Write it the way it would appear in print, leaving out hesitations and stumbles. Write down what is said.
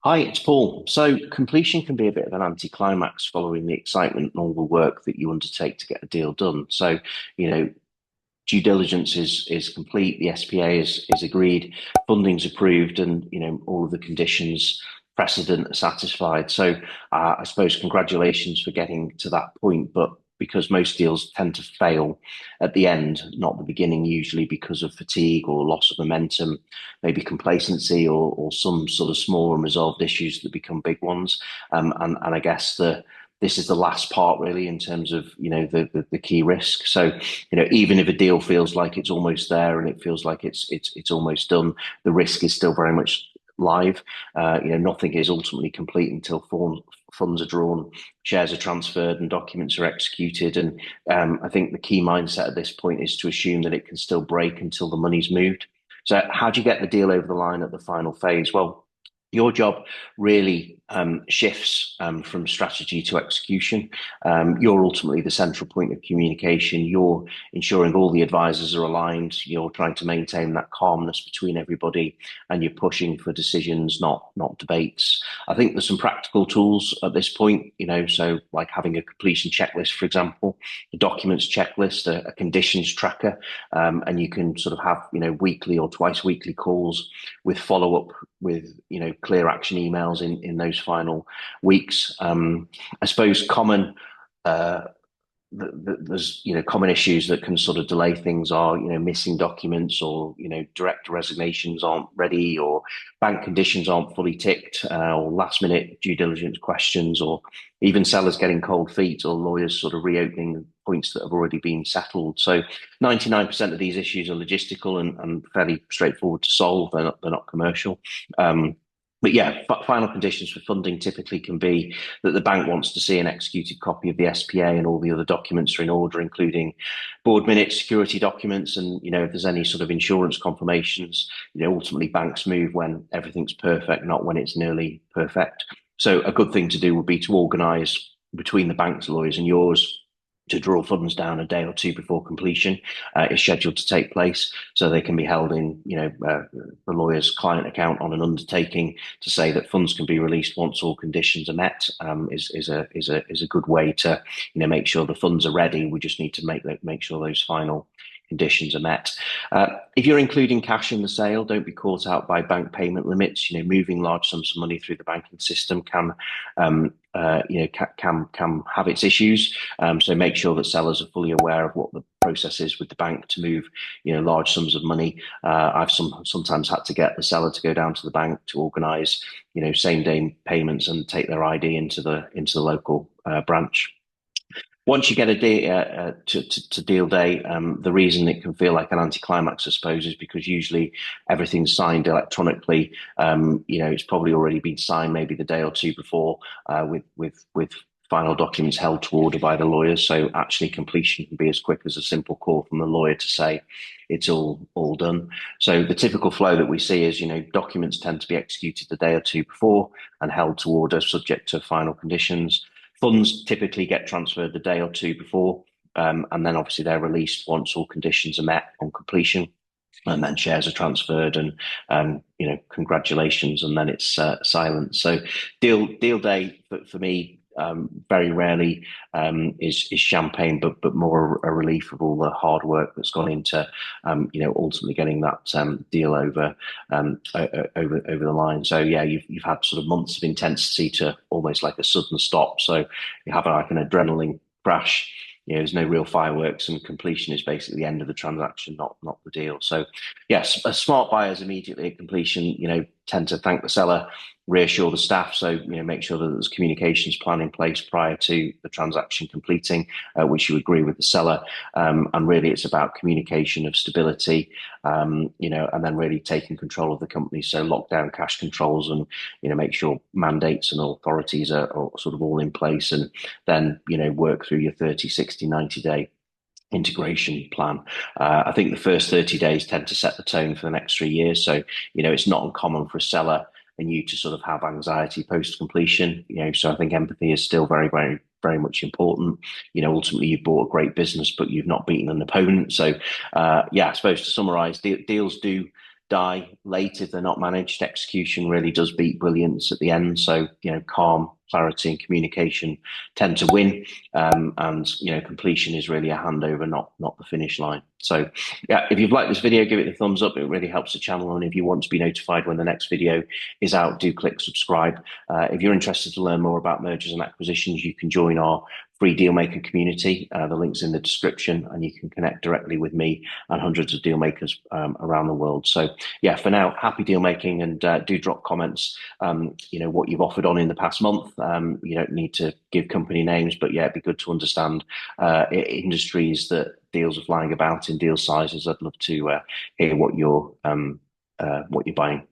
Hi, it's Paul. So completion can be a bit of an anti-climax following the excitement and all the work that you undertake to get a deal done. So, you know, due diligence is complete, the SPA is agreed, funding's approved, and all of the conditions precedent are satisfied. So, I suppose congratulations for getting to that point, but because most deals tend to fail at the end, not the beginning, usually because of fatigue or loss of momentum, maybe complacency or some sort of small unresolved issues that become big ones. And I guess this is the last part really in terms of the key risk. So even if a deal feels like it's almost there and it feels like it's almost done, the risk is still very much live. Nothing is ultimately complete until funds are drawn, shares are transferred, and documents are executed. And I think the key mindset at this point is to assume that it can still break until the money's moved. So, how do you get the deal over the line at the final phase? Well, your job really shifts from strategy to execution. You're ultimately the central point of communication. You're ensuring all the advisors are aligned. You're trying to maintain that calmness between everybody, and you're pushing for decisions, not debates. I think there's some practical tools at this point. So like having a completion checklist, for example, a documents checklist, a conditions tracker, and you can sort of have weekly or twice weekly calls with follow up with clear action emails in those final weeks. I suppose uh, there's common issues that can sort of delay things are missing documents, or director resignations aren't ready, or bank conditions aren't fully ticked, or last minute due diligence questions, or even sellers getting cold feet, or lawyers sort of reopening points that have already been settled. So 99% of these issues are logistical and fairly straightforward to solve. They're not commercial. But yeah, final conditions for funding typically can be that the bank wants to see an executed copy of the SPA and all the other documents are in order, including board minutes, security documents, and if there's any sort of insurance confirmations. Ultimately banks move when everything's perfect, not when it's nearly perfect. So a good thing to do would be to organise between the bank's lawyers and yours to draw funds down a day or two before completion is scheduled to take place, so they can be held in, the lawyer's client account on an undertaking to say that funds can be released once all conditions are met. Is a good way to, make sure the funds are ready. We just need to make sure those final conditions are met. If you're including cash in the sale, don't be caught out by bank payment limits. Moving large sums of money through the banking system can can have its issues. So make sure that sellers are fully aware of what the process is with the bank to move, large sums of money. I've sometimes had to get the seller to go down to the bank to organise, same day payments and take their ID into the local branch. Once you get a day to deal day, the reason it can feel like an anticlimax, I suppose, is because usually everything's signed electronically. It's probably already been signed maybe the day or two before, with final documents held to order by the lawyers. So actually, completion can be as quick as a simple call from the lawyer to say it's all done. So the typical flow that we see is, documents tend to be executed the day or two before and held to order, subject to final conditions. Funds typically get transferred the day or two before, and then obviously they're released once all conditions are met on completion, and then shares are transferred, and congratulations, and then it's silent. So deal day for me. Very rarely is champagne, but more a relief of all the hard work that's gone into ultimately getting that deal over the line. So yeah, you've had sort of months of intensity to almost like a sudden stop. So you have like an adrenaline crash. There's no real fireworks, and completion is basically the end of the transaction, not the deal. So yes, smart buyers immediately at completion, tend to thank the seller, reassure the staff. So, make sure that there's a communications plan in place prior to the transaction completing, which you agree with the seller. And really it's about communication of stability, and then really taking control of the company. So lock down cash controls and, make sure mandates and authorities are sort of all in place, and then, work through your 30, 60, 90-day integration plan. I think the first 30 days tend to set the tone for the next 3 years. So, it's not uncommon for a seller and you to sort of have anxiety post completion. So I think empathy is still very, very, very much important. Ultimately you've bought a great business, but you've not beaten an opponent. So, yeah, I suppose to summarize, deals do die late if they're not managed. Execution really does beat brilliance at the end. So, calm, clarity, and communication tend to win. And completion is really a handover, not the finish line. So yeah, if you've liked this video, give it a thumbs up. It really helps the channel. And if you want to be notified when the next video is out, do click subscribe. If you're interested to learn more about mergers and acquisitions, you can join our free dealmaker community. The link's in the description, and you can connect directly with me and hundreds of dealmakers around the world. So yeah, for now, happy deal making, and do drop comments. What you've offered on in the past month. You don't need to give company names, but yeah, it'd be good to understand industries that deals are flying about in deal sizes. I'd love to hear what you're buying.